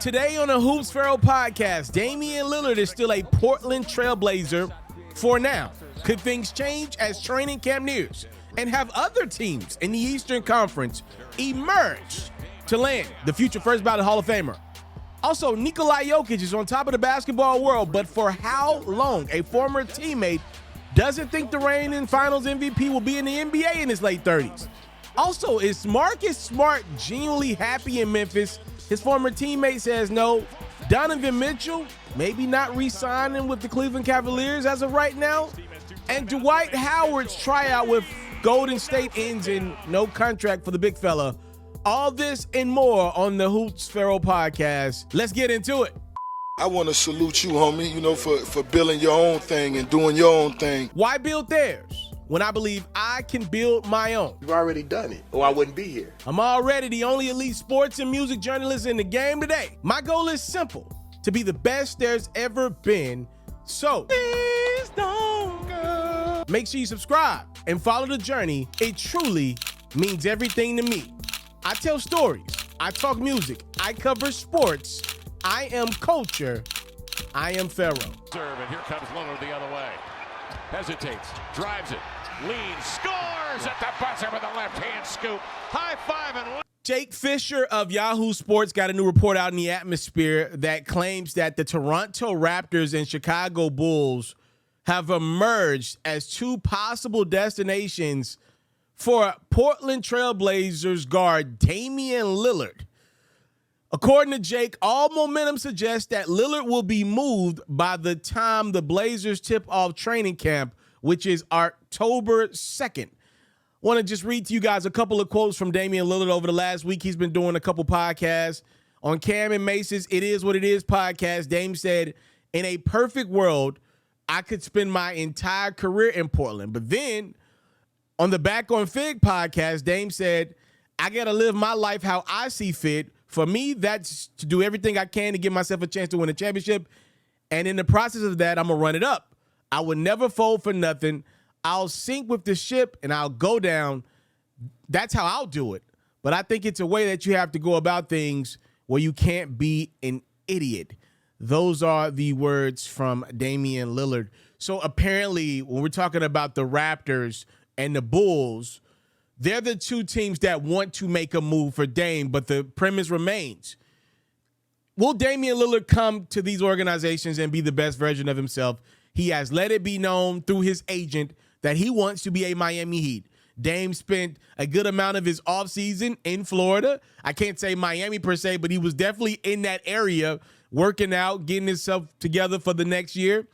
Today on the Hoops FERRO podcast, Damian Lillard is still a Portland Trailblazer for now. Could things change as training camp nears? And have other teams in the Eastern Conference emerge to land the future first ballot Hall of Famer? Also, Nikola Jokic is on top of the basketball world, but for how long? A former teammate doesn't think the reigning finals MVP will be in the NBA in his late 30s. Also, is Marcus Smart genuinely happy in Memphis? His former teammate says no. Donovan Mitchell maybe not re-signing with the Cleveland Cavaliers as of right now. And Dwight Howard's tryout with Golden State ends in no contract for the big fella. All this and more on the Hoops FERRO podcast. Let's get into it. I want to salute you, homie, for building your own thing and doing your own thing. Why build theirs when I believe I can build my own? You've already done it, or I wouldn't be here. I'm already the only elite sports and music journalist in the game today. My goal is simple, to be the best there's ever been. So, please don't go. Make sure you subscribe and follow the journey. It truly means everything to me. I tell stories, I talk music, I cover sports, I am culture, I am FERRO. Serve, and here comes Lillard the other way. Hesitates, drives it, leans, scores at the buzzer with a left-hand scoop. High five and Jake Fisher of Yahoo Sports got a new report out in the atmosphere that claims that the Toronto Raptors and Chicago Bulls have emerged as two possible destinations for Portland Trailblazers guard Damian Lillard. According to Jake, all momentum suggests that Lillard will be moved by the time the Blazers tip off training camp, which is October 2nd. Want to just read to you guys a couple of quotes from Damian Lillard over the last week. He's been doing a couple podcasts on Cam and Mace's It Is What It Is podcast. Dame said, in a perfect world, I could spend my entire career in Portland. But then on the Back on Fig podcast, Dame said, I got to live my life how I see fit. For me, that's to do everything I can to give myself a chance to win a championship. And in the process of that, I'm going to run it up. I would never fold for nothing. I'll sink with the ship and I'll go down. That's how I'll do it. But I think it's a way that you have to go about things where you can't be an idiot. Those are the words from Damian Lillard. So apparently, when we're talking about the Raptors and the Bulls, they're the two teams that want to make a move for Dame, but the premise remains. Will Damian Lillard come to these organizations and be the best version of himself? He has let it be known through his agent that he wants to be a Miami Heat. Dame spent a good amount of his offseason in Florida. I can't say Miami per se, but he was definitely in that area working out, getting himself together for the next year.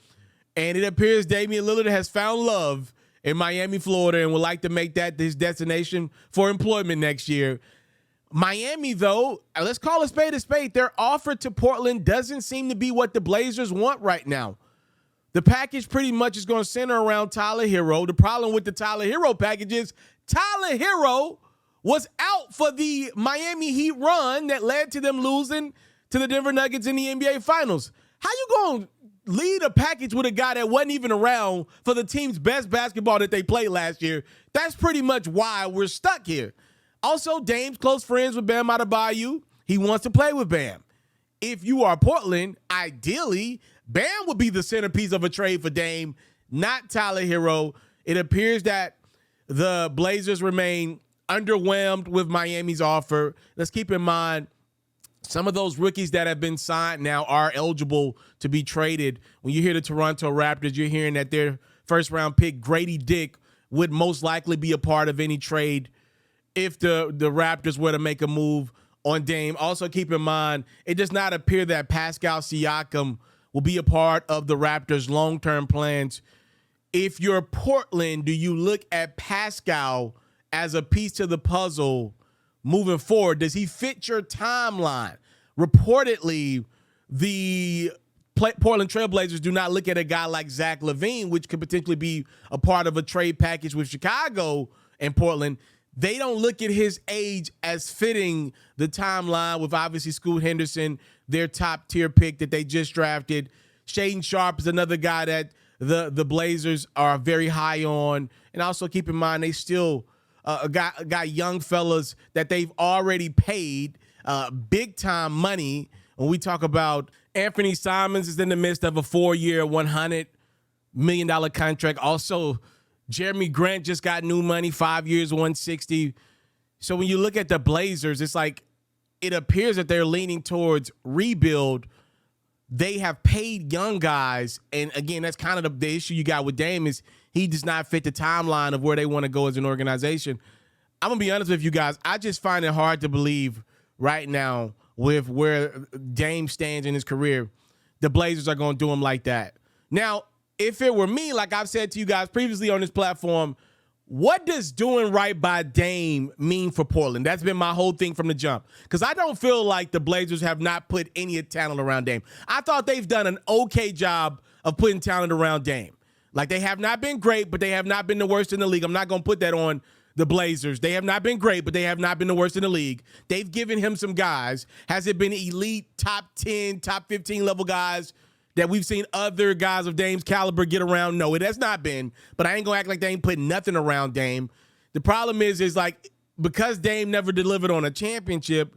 And it appears Damian Lillard has found love in Miami, Florida, and would like to make that his destination for employment next year. Miami, though, let's call a spade, their offer to Portland doesn't seem to be what the Blazers want right now. The package pretty much is going to center around Tyler Herro. The problem with the Tyler Herro package is Tyler Herro was out for the Miami Heat run that led to them losing to the Denver Nuggets in the NBA Finals. How you going to lead a package with a guy that wasn't even around for the team's best basketball that they played last year? That's pretty much why we're stuck here. Also, Dame's close friends with Bam Adebayo. He wants to play with Bam. If you are Portland, ideally, Bam would be the centerpiece of a trade for Dame, not Tyler Herro. It appears that the Blazers remain underwhelmed with Miami's offer. Let's keep in mind, some of those rookies that have been signed now are eligible to be traded. When you hear the Toronto Raptors, you're hearing that their first-round pick, Grady Dick, would most likely be a part of any trade if the Raptors were to make a move on Dame. Also, keep in mind, it does not appear that Pascal Siakam will be a part of the Raptors' long-term plans. If you're Portland, do you look at Pascal as a piece to the puzzle moving forward? Does he fit your timeline? Reportedly, the Portland Trailblazers do not look at a guy like Zach LaVine, which could potentially be a part of a trade package with Chicago and Portland. They don't look at his age as fitting the timeline with obviously Scoot Henderson, their top tier pick that they just drafted. Shaedon Sharpe is another guy that the Blazers are very high on. And also keep in mind, they still got young fellas that they've already paid big time money when we talk about Anthony Simons is in the midst of a 4-year, $100 million contract. Also, Jeremy Grant just got new money, 5 years, $160. So when you look at the Blazers, it's like it appears that they're leaning towards rebuild. They have paid young guys, and again, that's kind of the issue you got with Dame is he does not fit the timeline of where they want to go as an organization. I'm going to be honest with you guys. I just find it hard to believe right now with where Dame stands in his career, the Blazers are going to do him like that. Now, if it were me, like I've said to you guys previously on this platform, what does doing right by Dame mean for Portland? That's been my whole thing from the jump. Because I don't feel like the Blazers have not put any talent around Dame. I thought they've done an okay job of putting talent around Dame. Like, they have not been great, but they have not been the worst in the league. I'm not going to put that on the Blazers. They have not been great, but they have not been the worst in the league. They've given him some guys. Has it been elite, top 10, top 15 level guys that we've seen other guys of Dame's caliber get around? No, it has not been. But I ain't going to act like they ain't putting nothing around Dame. The problem is like, because Dame never delivered on a championship,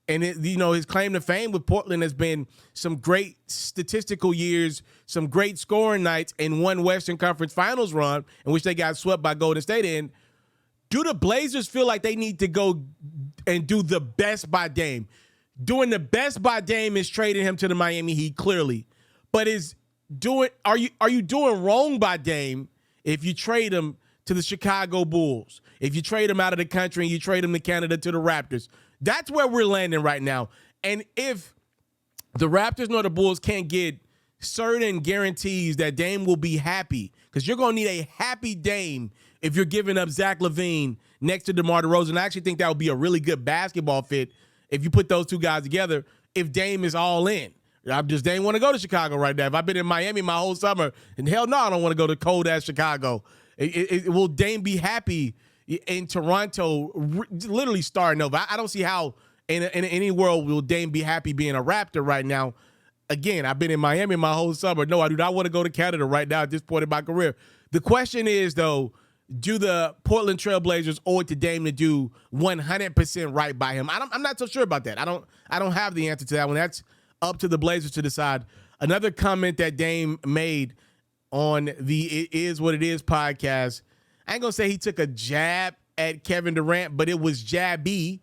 and his claim to fame with Portland has been some great statistical years, some great scoring nights, and one Western Conference Finals run in which they got swept by Golden State in. Do the Blazers feel like they need to go and do the best by Dame? Doing the best by Dame is trading him to the Miami Heat, clearly. But are you doing wrong by Dame if you trade him to the Chicago Bulls? If you trade him out of the country and you trade him to Canada to the Raptors? That's where we're landing right now. And if the Raptors nor the Bulls can't get certain guarantees that Dame will be happy, because you're going to need a happy Dame if you're giving up Zach LaVine next to DeMar DeRozan. I actually think that would be a really good basketball fit if you put those two guys together, if Dame is all in. Dame want to go to Chicago right now. If I've been in Miami my whole summer, and hell no, I don't want to go to cold-ass Chicago. Will Dame be happy in Toronto, literally starting over? I don't see how in any world will Dame be happy being a Raptor right now. Again, I've been in Miami my whole summer. No, I do not want to go to Canada right now at this point in my career. The question is, though, do the Portland Trail Blazers owe it to Dame to do 100% right by him? I'm not so sure about that. I don't have the answer to that one. That's up to the Blazers to decide. Another comment that Dame made on the It Is What It Is podcast, I ain't going to say he took a jab at Kevin Durant, but it was jabby.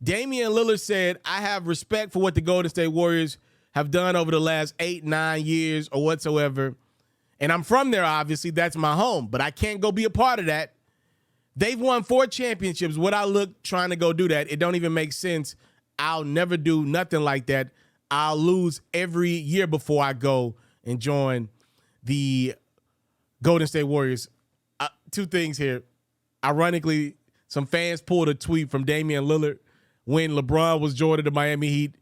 Damian Lillard said, I have respect for what the Golden State Warriors have done over the last 8-9 years or whatsoever. And I'm from there, obviously. That's my home. But I can't go be a part of that. They've won 4 championships. Would I look trying to go do that? It don't even make sense. I'll never do nothing like that. I'll lose every year before I go and join the Golden State Warriors. 2 things here. Ironically, some fans pulled a tweet from Damian Lillard when LeBron was joining the Miami Heat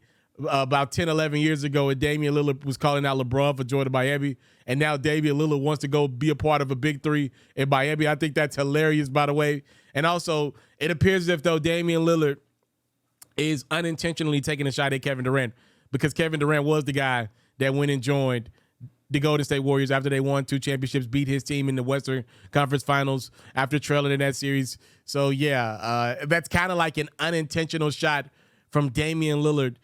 about 10, 11 years ago, and Damian Lillard was calling out LeBron for joining Miami, and now Damian Lillard wants to go be a part of a big 3 in Miami. I think that's hilarious, by the way. And also, it appears as if, though, Damian Lillard is unintentionally taking a shot at Kevin Durant, because Kevin Durant was the guy that went and joined the Golden State Warriors after they won 2 championships, beat his team in the Western Conference Finals after trailing in that series. So, yeah, that's kind of like an unintentional shot from Damian Lillard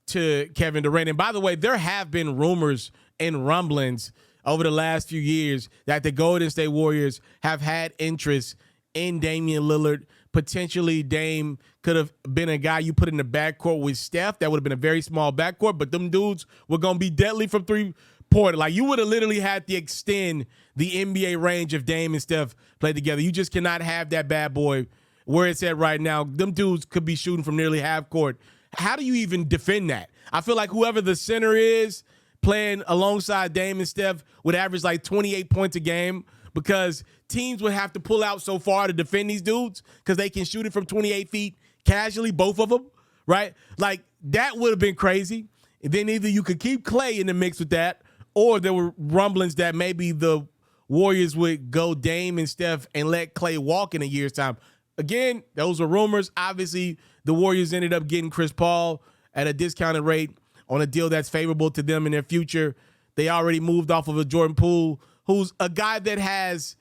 to Kevin Durant. And by the way, there have been rumors and rumblings over the last few years that the Golden State Warriors have had interest in Damian Lillard. Potentially, Dame could have been a guy you put in the backcourt with Steph. That would have been a very small backcourt, but them dudes were going to be deadly from 3-point. Like, you would have literally had to extend the NBA range if Dame and Steph played together. You just cannot have that bad boy where it's at right now. Them dudes could be shooting from nearly half court. How do you even defend that? I feel like whoever the center is playing alongside Dame and Steph would average like 28 points a game, because teams would have to pull out so far to defend these dudes because they can shoot it from 28 feet casually, both of them, right? Like, that would have been crazy. And then either you could keep Clay in the mix with that, or there were rumblings that maybe the Warriors would go Dame and Steph and let Clay walk in a year's time. Again, those are rumors. Obviously, the Warriors ended up getting Chris Paul at a discounted rate on a deal that's favorable to them in their future. They already moved off of a Jordan Poole, who's a guy that has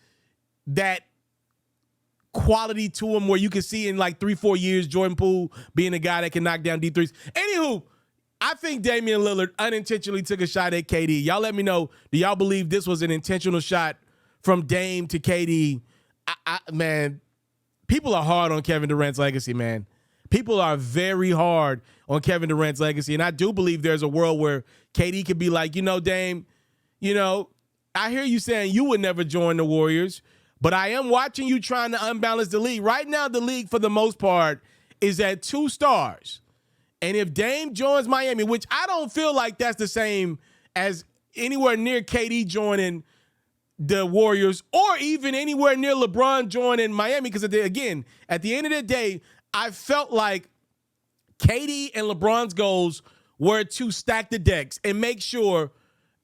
that quality to him where you can see in like 3-4 years Jordan Poole being a guy that can knock down deep threes. Anywho, I think Damian Lillard unintentionally took a shot at KD. Y'all let me know, do y'all believe this was an intentional shot from Dame to KD? Man, people are hard on Kevin Durant's legacy, man. People are very hard on Kevin Durant's legacy. And I do believe there's a world where KD could be like, Dame, I hear you saying you would never join the Warriors, but I am watching you trying to unbalance the league. Right now, the league, for the most part, is at 2 stars. And if Dame joins Miami, which I don't feel like that's the same as anywhere near KD joining the Warriors or even anywhere near LeBron joining Miami, because again, at the end of the day, I felt like KD and LeBron's goals were to stack the decks and make sure,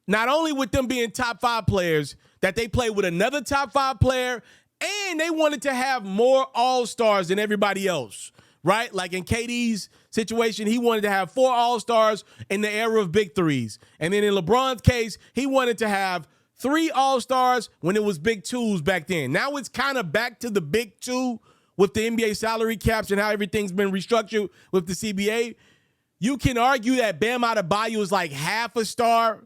not only with them being top 5 players, that they play with another top 5 player, and they wanted to have more all-stars than everybody else, right? Like in KD's situation, he wanted to have 4 all-stars in the era of big threes. And then in LeBron's case, he wanted to have 3 all-stars when it was big twos back then. Now it's kind of back to the big 2 with the NBA salary caps and how everything's been restructured with the CBA. You can argue that Bam Adebayo is like half a star,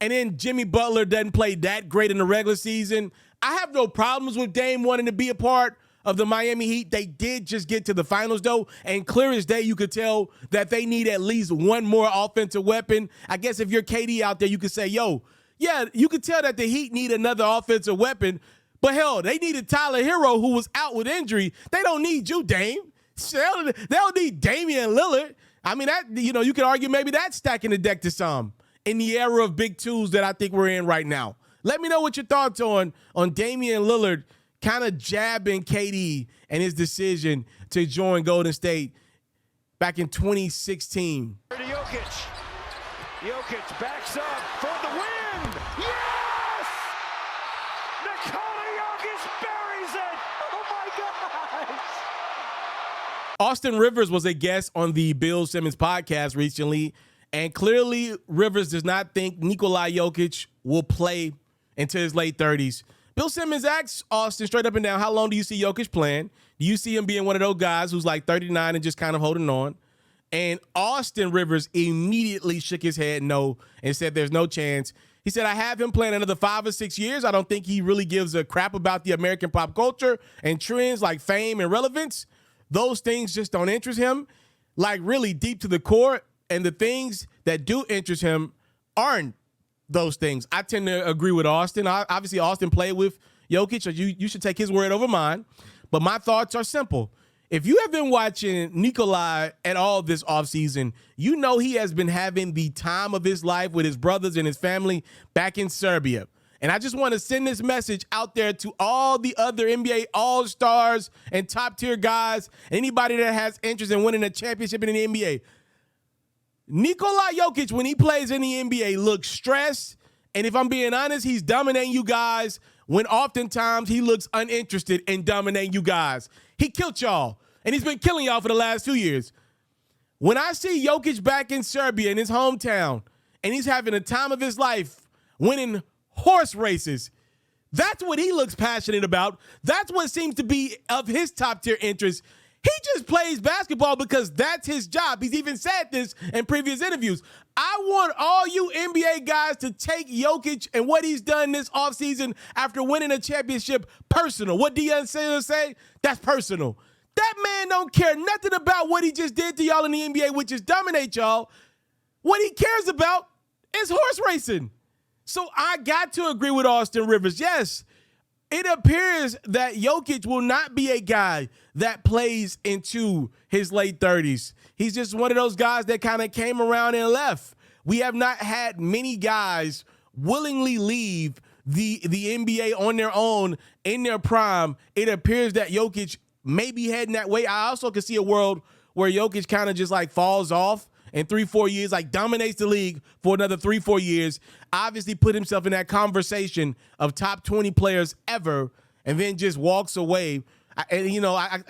and then Jimmy Butler doesn't play that great in the regular season. I have no problems with Dame wanting to be a part of the Miami Heat. They did just get to the finals, though, and clear as day, you could tell that they need at least one more offensive weapon. I guess if you're KD out there, you could say, yeah, you could tell that the Heat need another offensive weapon. But hell, they needed Tyler Hero, who was out with injury. They don't need you, Dame. They don't need Damian Lillard. I mean, that you could argue maybe that's stacking the deck to some in the era of big twos that I think we're in right now. Let me know what your thoughts on Damian Lillard kind of jabbing KD and his decision to join Golden State back in 2016. Jokic. Jokic backs up for the win. Yes! Nikola Jokic buries it. Oh my gosh! Austin Rivers was a guest on the Bill Simmons podcast recently, and clearly Rivers does not think Nikola Jokic will play into his late 30s. Bill Simmons asked Austin straight up and down, how long do you see Jokic playing? Do you see him being one of those guys who's like 39 and just kind of holding on? And Austin Rivers immediately shook his head no and said there's no chance. He said, I have him playing another 5 or 6 years. I don't think he really gives a crap about the American pop culture and trends like fame and relevance. Those things just don't interest him, like really deep to the core. And the things that do interest him aren't those things. I tend to agree with Austin. Obviously, Austin played with Jokic, so you should take his word over mine. But my thoughts are simple. If you have been watching Nikola at all this offseason, you know he has been having the time of his life with his brothers and his family back in Serbia. And I just want to send this message out there to all the other NBA all-stars and top-tier guys, anybody that has interest in winning a championship in the NBA. Nikola Jokic, when he plays in the NBA, looks stressed. And if I'm being honest, he's dominating you guys when oftentimes he looks uninterested in dominating you guys. He killed y'all, and he's been killing y'all for the last 2 years. When I see Jokic back in Serbia, in his hometown, and he's having the time of his life winning horse races, that's what he looks passionate about. That's what seems to be of his top-tier interest. He just plays basketball because that's his job. He's even said this in previous interviews. I want all you NBA guys to take Jokic and what he's done this offseason after winning a championship personal. What Deion Sanders say? That's personal. That man don't care nothing about what he just did to y'all in the NBA, which is dominate y'all. What he cares about is horse racing. So I got to agree with Austin Rivers. Yes, it appears that Jokic will not be a guy that plays into his late 30s. He's just one of those guys that kind of came around and left. We have not had many guys willingly leave the NBA on their own in their prime. It appears that Jokic may be heading that way. I also can see a world where Jokic kind of just like falls off in 3-4 years, like dominates the league for another 3-4 years, obviously put himself in that conversation of top 20 players ever, and then just walks away. I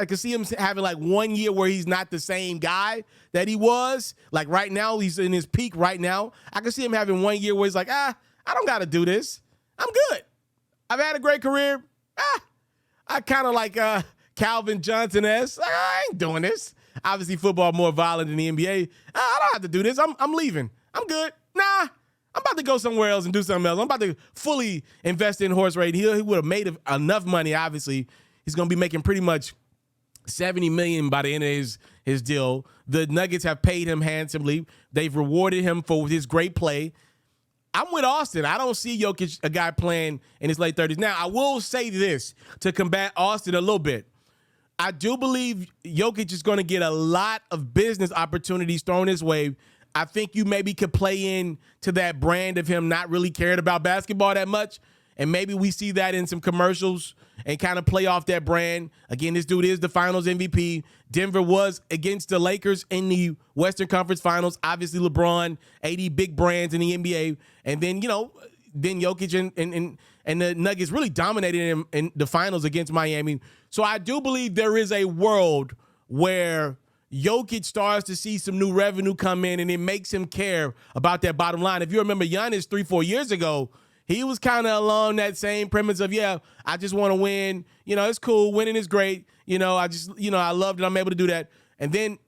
can see him having like 1 year where he's not the same guy that he was. Like right now, he's in his peak right now. I can see him having 1 year where he's like, I don't got to do this. I'm good. I've had a great career. I kind of like Calvin Johnson-esque. I ain't doing this. Obviously, football more violent than the NBA. I don't have to do this. I'm leaving. I'm good. Nah, I'm about to go somewhere else and do something else. I'm about to fully invest in horse racing. He would have made enough money, obviously. He's going to be making pretty much $70 million by the end of his deal. The Nuggets have paid him handsomely. They've rewarded him for his great play. I'm with Austin. I don't see Jokic, a guy playing in his late 30s. Now, I will say this to combat Austin a little bit. I do believe Jokic is going to get a lot of business opportunities thrown his way. I think you maybe could play in to that brand of him not really caring about basketball that much. And maybe we see that in some commercials and kind of play off that brand. Again, this dude is the finals MVP. Denver was against the Lakers in the Western Conference Finals. Obviously, LeBron, AD, big brands in the NBA. And then, then Jokic and the Nuggets really dominated him in the finals against Miami. So I do believe there is a world where Jokic starts to see some new revenue come in and it makes him care about that bottom line. If you remember Giannis 3-4 years ago, he was kind of along that same premise of, I just want to win. It's cool. Winning is great. I love that I'm able to do that. And then,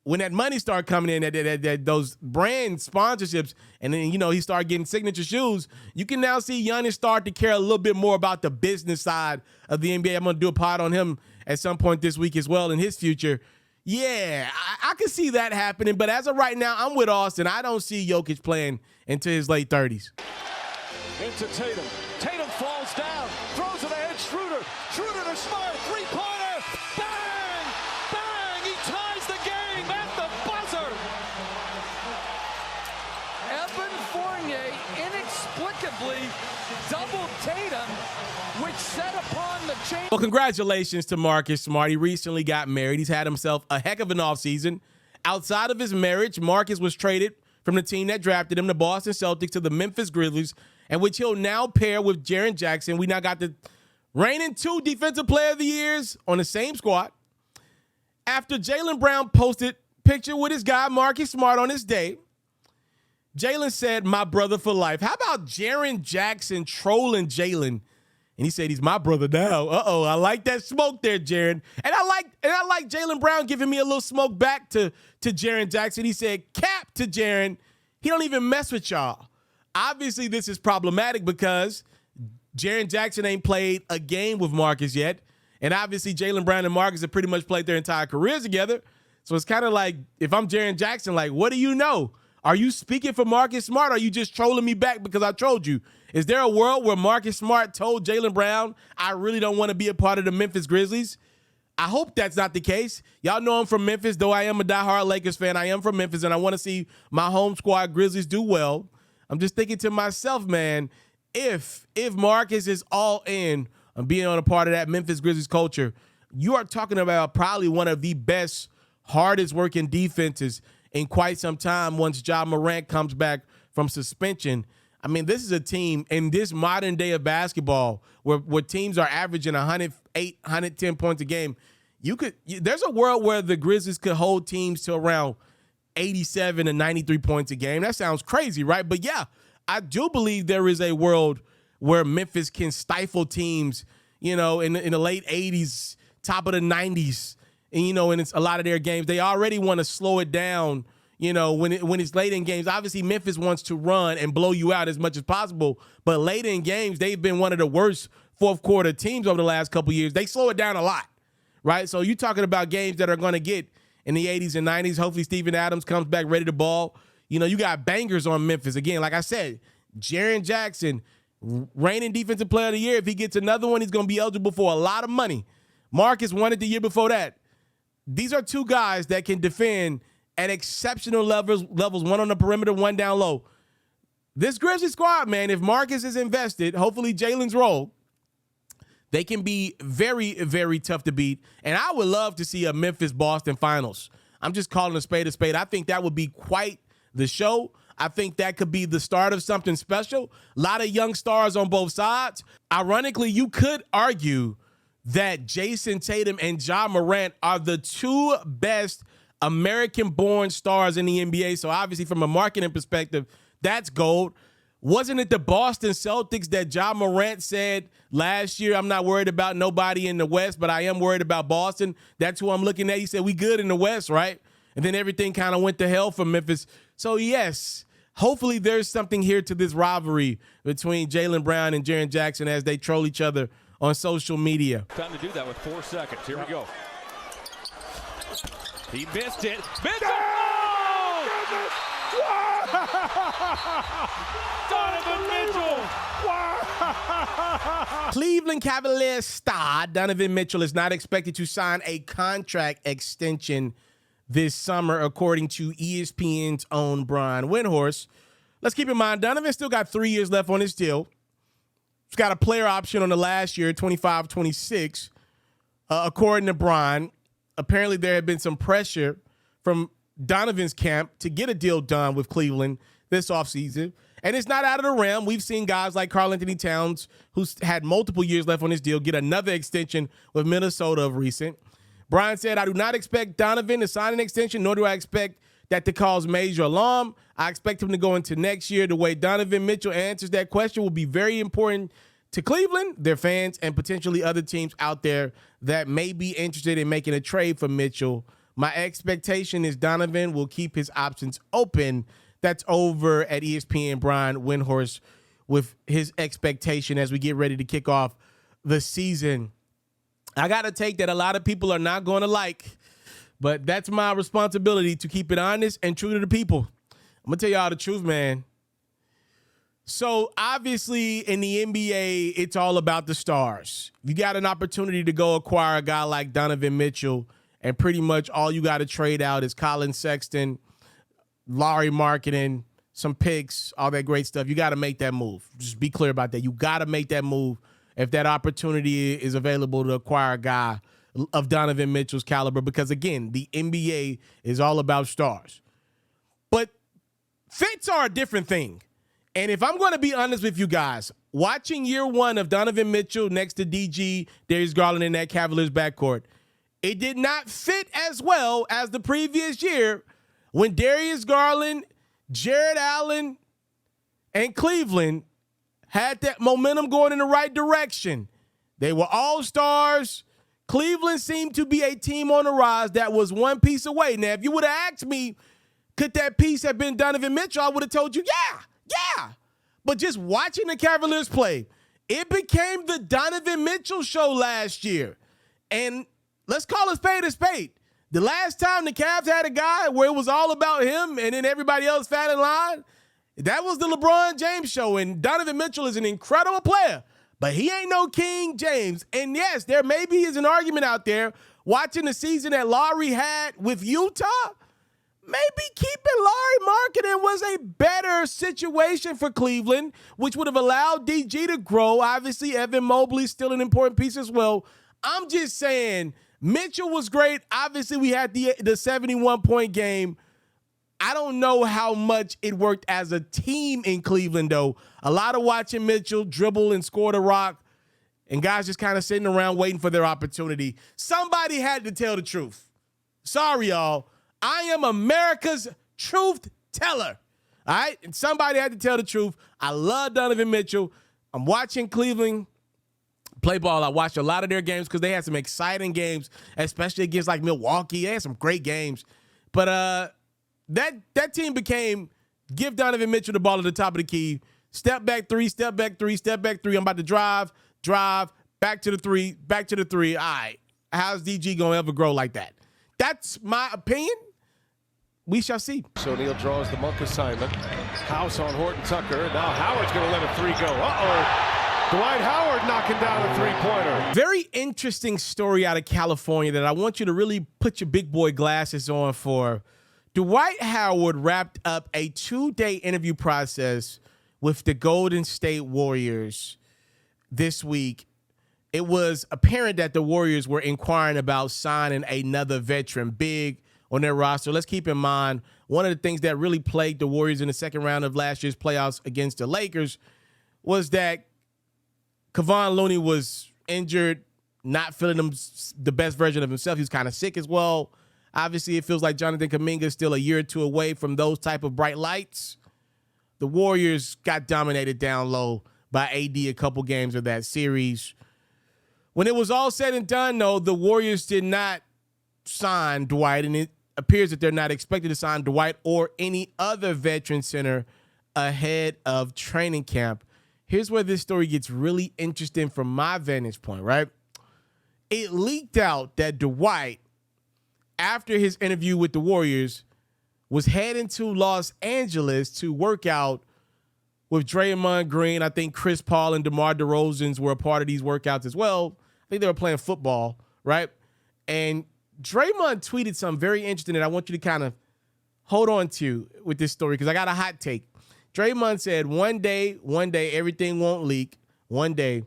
when that money started coming in, that those brand sponsorships, and then, he started getting signature shoes, you can now see Giannis start to care a little bit more about the business side of the NBA. I'm going to do a pod on him at some point this week as well in his future. Yeah, I can see that happening. But as of right now, I'm with Austin. I don't see Jokic playing into his late 30s. Into Tatum. Tatum falls down. Throws it ahead. Schroeder. Schroeder to Smart. Three-pointer. Bang! Bang! He ties the game at the buzzer. Evan Fournier inexplicably doubled Tatum, which set upon the chain. Well, congratulations to Marcus Smart. He recently got married. He's had himself a heck of an offseason. Outside of his marriage, Marcus was traded from the team that drafted him, the Boston Celtics, to the Memphis Grizzlies, and which he'll now pair with Jaren Jackson. We now got the reigning 2 Defensive Player of the Years on the same squad. After Jaylen Brown posted picture with his guy Marcus Smart on his day, Jaylen said, "My brother for life." How about Jaren Jackson trolling Jaylen? And he said, he's my brother now. I like that smoke there, Jaren. And I like Jaylen Brown giving me a little smoke back to Jaren Jackson. He said, cap to Jaren. He don't even mess with y'all. Obviously, this is problematic because Jaren Jackson ain't played a game with Marcus yet. And obviously, Jaylen Brown and Marcus have pretty much played their entire careers together. So it's kind of like, if I'm Jaren Jackson, like, what do you know? Are you speaking for Marcus Smart, or are you just trolling me back because I trolled you? Is there a world where Marcus Smart told Jaylen Brown, I really don't want to be a part of the Memphis Grizzlies? I hope that's not the case. Y'all know I'm from Memphis, though I am a diehard Lakers fan. I am from Memphis, and I want to see my home squad Grizzlies do well. I'm just thinking to myself, man, if Marcus is all in on being on a part of that Memphis Grizzlies culture, you are talking about probably one of the best, hardest working defenses in quite some time once Ja Morant comes back from suspension. I mean, this is a team in this modern day of basketball where teams are averaging 108, 110 points a game. There's a world where the Grizzlies could hold teams to around 87 and 93 points a game. That sounds crazy, right? But yeah, I do believe there is a world where Memphis can stifle teams, in the late 80s, top of the 90s. And, and it's a lot of their games, they already want to slow it down, when it's late in games. Obviously, Memphis wants to run and blow you out as much as possible. But late in games, they've been one of the worst fourth quarter teams over the last couple years. They slow it down a lot, right? So you're talking about games that are going to get in the 80s and 90s. Hopefully, Steven Adams comes back ready to ball. You got bangers on Memphis. Again, like I said, Jaren Jackson, reigning Defensive Player of the Year. If he gets another one, he's going to be eligible for a lot of money. Marcus won it the year before that. These are two guys that can defend at exceptional levels, one on the perimeter, one down low. This Grizzlies squad, man, if Marcus is invested, hopefully Jaylen's role, they can be very, very tough to beat. And I would love to see a Memphis-Boston finals. I'm just calling a spade a spade. I think that would be quite the show. I think that could be the start of something special. A lot of young stars on both sides. Ironically, you could argue that Jason Tatum and Ja Morant are the 2 best American-born stars in the NBA. So obviously from a marketing perspective, that's gold. Wasn't it the Boston Celtics that Ja Morant said last year, I'm not worried about nobody in the West, but I am worried about Boston? That's who I'm looking at. He said, we good in the West, right? And then everything kind of went to hell for Memphis. So, yes, hopefully there's something here to this rivalry between Jaylen Brown and Jaren Jackson as they troll each other on social media. Time to do that with 4 seconds. Here we go. He missed it. Missed it! Donovan Mitchell! Cleveland Cavaliers star Donovan Mitchell is not expected to sign a contract extension this summer, according to ESPN's own Brian Windhorst. Let's keep in mind, Donovan still got 3 years left on his deal. He's got a player option on the last year, 25-26. According to Brian, apparently there had been some pressure from Donovan's camp to get a deal done with Cleveland this offseason. And it's not out of the realm. We've seen guys like Karl Anthony Towns, who's had multiple years left on his deal, get another extension with Minnesota of recent. Brian said, I do not expect Donovan to sign an extension, nor do I expect that to cause major alarm. I expect him to go into next year. The way Donovan Mitchell answers that question will be very important to Cleveland, their fans, and potentially other teams out there that may be interested in making a trade for Mitchell. My expectation is Donovan will keep his options open. That's over at ESPN Brian Windhorst with his expectation as we get ready to kick off the season. I got to take that a lot of people are not going to like, but that's my responsibility to keep it honest and true to the people. I'm going to tell y'all the truth, man. So obviously in the NBA, it's all about the stars. You got an opportunity to go acquire a guy like Donovan Mitchell, and pretty much all you got to trade out is Colin Sexton, Larry Marketing, some picks, all that great stuff. You got to make that move. Just be clear about that. You got to make that move if that opportunity is available to acquire a guy of Donovan Mitchell's caliber, because, again, the NBA is all about stars. But fits are a different thing. And if I'm going to be honest with you guys, watching year one of Donovan Mitchell next to DG, Darius Garland in that Cavaliers backcourt, it did not fit as well as the previous year when Darius Garland, Jared Allen, and Cleveland had that momentum going in the right direction. They were all stars. Cleveland seemed to be a team on the rise that was one piece away. Now, if you would have asked me, could that piece have been Donovan Mitchell, I would have told you, yeah. But just watching the Cavaliers play, it became the Donovan Mitchell show last year. And let's call a spade a spade. The last time the Cavs had a guy where it was all about him and then everybody else fat in line, that was the LeBron James show. And Donovan Mitchell is an incredible player, but he ain't no King James. And yes, there maybe is an argument out there watching the season that Larry had with Utah. Maybe keeping Larry Marketing was a better situation for Cleveland, which would have allowed DG to grow. Obviously, Evan Mobley's still an important piece as well. I'm just saying, Mitchell was great. Obviously, we had the 71-point game. I don't know how much it worked as a team in Cleveland, though. A lot of watching Mitchell dribble and score the rock, and guys just kind of sitting around waiting for their opportunity. Somebody had to tell the truth. Sorry, y'all. I am America's truth teller. All right? And somebody had to tell the truth. I love Donovan Mitchell. I'm watching Cleveland play ball. I watched a lot of their games because they had some exciting games, especially against like Milwaukee. They had some great games. But that team became give Donovan Mitchell the ball at the top of the key. Step back three, step back three, step back three. I'm about to drive, back to the three, back to the three. All right. How's DG going to ever grow like that? That's my opinion. We shall see. So Neal draws the Monk assignment. House on Horton Tucker. Now Howard's going to let a three go. Dwight Howard knocking down a three-pointer. Very interesting story out of California that I want you to really put your big boy glasses on for. Dwight Howard wrapped up a 2-day interview process with the Golden State Warriors this week. It was apparent that the Warriors were inquiring about signing another veteran big on their roster. Let's keep in mind, one of the things that really plagued the Warriors in the second round of last year's playoffs against the Lakers was that Kevon Looney was injured, not feeling the best version of himself. He was kind of sick as well. Obviously, it feels like Jonathan Kuminga is still a year or two away from those type of bright lights. the Warriors got dominated down low by AD a couple games of that series. When it was all said and done, though, the Warriors did not sign Dwight, and it appears that they're not expected to sign Dwight or any other veteran center ahead of training camp. Here's where this story gets really interesting from my vantage point, right? It leaked out that Dwight, after his interview with the Warriors, was heading to Los Angeles to work out with Draymond Green. I think Chris Paul and DeMar DeRozan were a part of these workouts as well. I think they were playing football, right? And Draymond tweeted something very interesting that I want you to kind of hold on to with this story because I got a hot take. Draymond said, one day, everything won't leak. One day,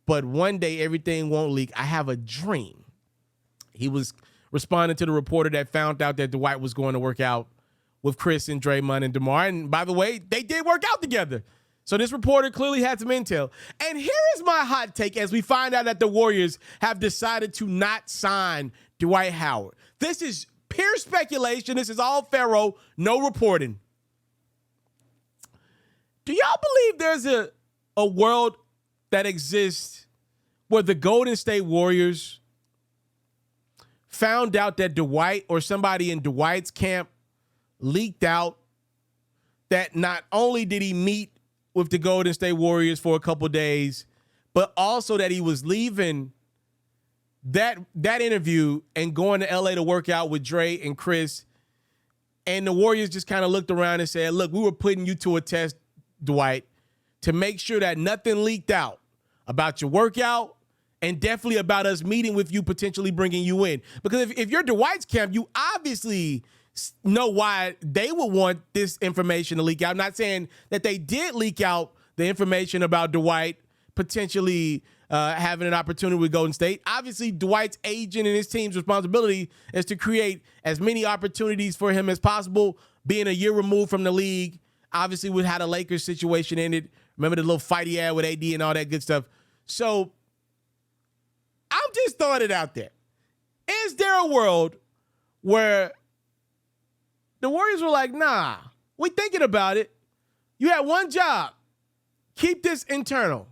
but one day, everything won't leak. I have a dream. He was responding to the reporter that found out that Dwight was going to work out with Chris and Draymond and DeMar. And by the way, they did work out together. So this reporter clearly had some intel. And here is my hot take as we find out that the Warriors have decided to not sign Dwight Howard. This is pure speculation. This is all FERRO, no reporting. Do y'all believe there's a world that exists where the Golden State Warriors found out that Dwight or somebody in Dwight's camp leaked out that not only did he meet with the Golden State Warriors for a couple days, but also that he was leaving that interview and going to LA to work out with Dre and Chris. And the Warriors just kind of looked around and said, look, we were putting you to a test, Dwight, to make sure that nothing leaked out about your workout and definitely about us meeting with you, potentially bringing you in. Because if you're Dwight's camp, you obviously know why they would want this information to leak out. I'm not saying that they did leak out the information about Dwight potentially having an opportunity with Golden State. Obviously, Dwight's agent and his team's responsibility is to create as many opportunities for him as possible, being a year removed from the league. Obviously, with how the Lakers situation ended. Remember the little fight he had with AD and all that good stuff. So I'm just throwing it out there. Is there a world where the Warriors were like, nah, we thinking about it. You had one job. Keep this internal.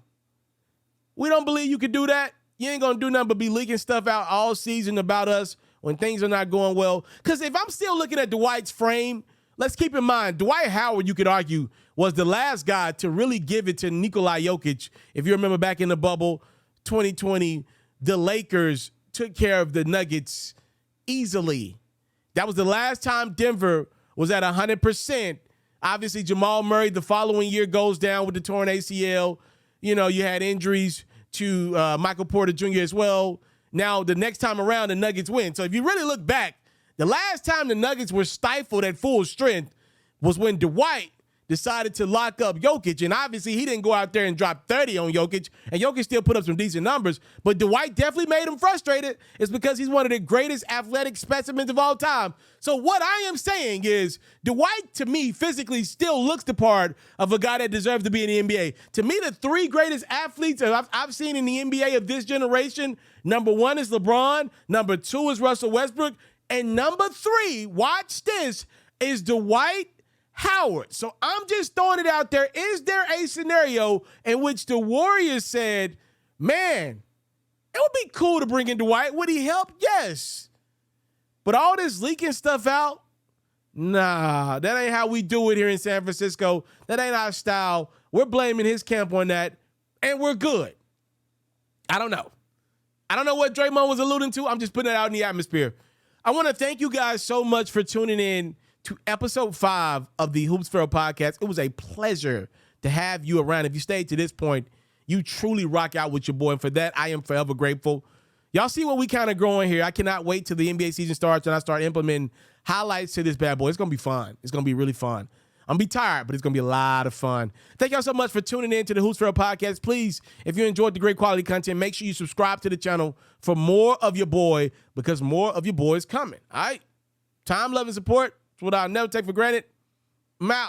We don't believe you could do that. You ain't going to do nothing but be leaking stuff out all season about us when things are not going well. Because if I'm still looking at Dwight's frame, let's keep in mind, Dwight Howard, you could argue, was the last guy to really give it to Nikola Jokic. If you remember back in the bubble, 2020, the Lakers took care of the Nuggets easily. That was the last time Denver was at 100%. Obviously, Jamal Murray the following year goes down with the torn ACL. You know, you had injuries to Michael Porter Jr. as well. Now, the next time around, the Nuggets win. So if you really look back, the last time the Nuggets were stifled at full strength was when Dwight decided to lock up Jokic. And obviously, he didn't go out there and drop 30 on Jokic. And Jokic still put up some decent numbers. But Dwight definitely made him frustrated. It's because he's one of the greatest athletic specimens of all time. So what I am saying is Dwight, to me, physically still looks the part of a guy that deserves to be in the NBA. To me, the three greatest athletes I've seen in the NBA of this generation, number one is LeBron, number two is Russell Westbrook, and number three, watch this, is Dwight Howard. So I'm just throwing it out there. Is there a scenario in which the Warriors said, man, it would be cool to bring in Dwight. Would he help? Yes. But all this leaking stuff out, nah, that ain't how we do it here in San Francisco. That ain't our style. We're blaming his camp on that, and we're good. I don't know. I don't know what Draymond was alluding to. I'm just putting it out in the atmosphere. I want to thank you guys so much for tuning in to episode 5 of the Hoops FERRO podcast. It was a pleasure to have you around. If you stayed to this point, you truly rock out with your boy. And for that, I am forever grateful. Y'all see what we kind of growing here. I cannot wait till the NBA season starts and I start implementing highlights to this bad boy. It's going to be fun. It's going to be really fun. I'm going to be tired, but it's going to be a lot of fun. Thank y'all so much for tuning in to the Hoops FERRO podcast. Please, if you enjoyed the great quality content, make sure you subscribe to the channel for more of your boy, because more of your boy is coming. All right? Time, love, and support. It's what I'll never take for granted. I'm out.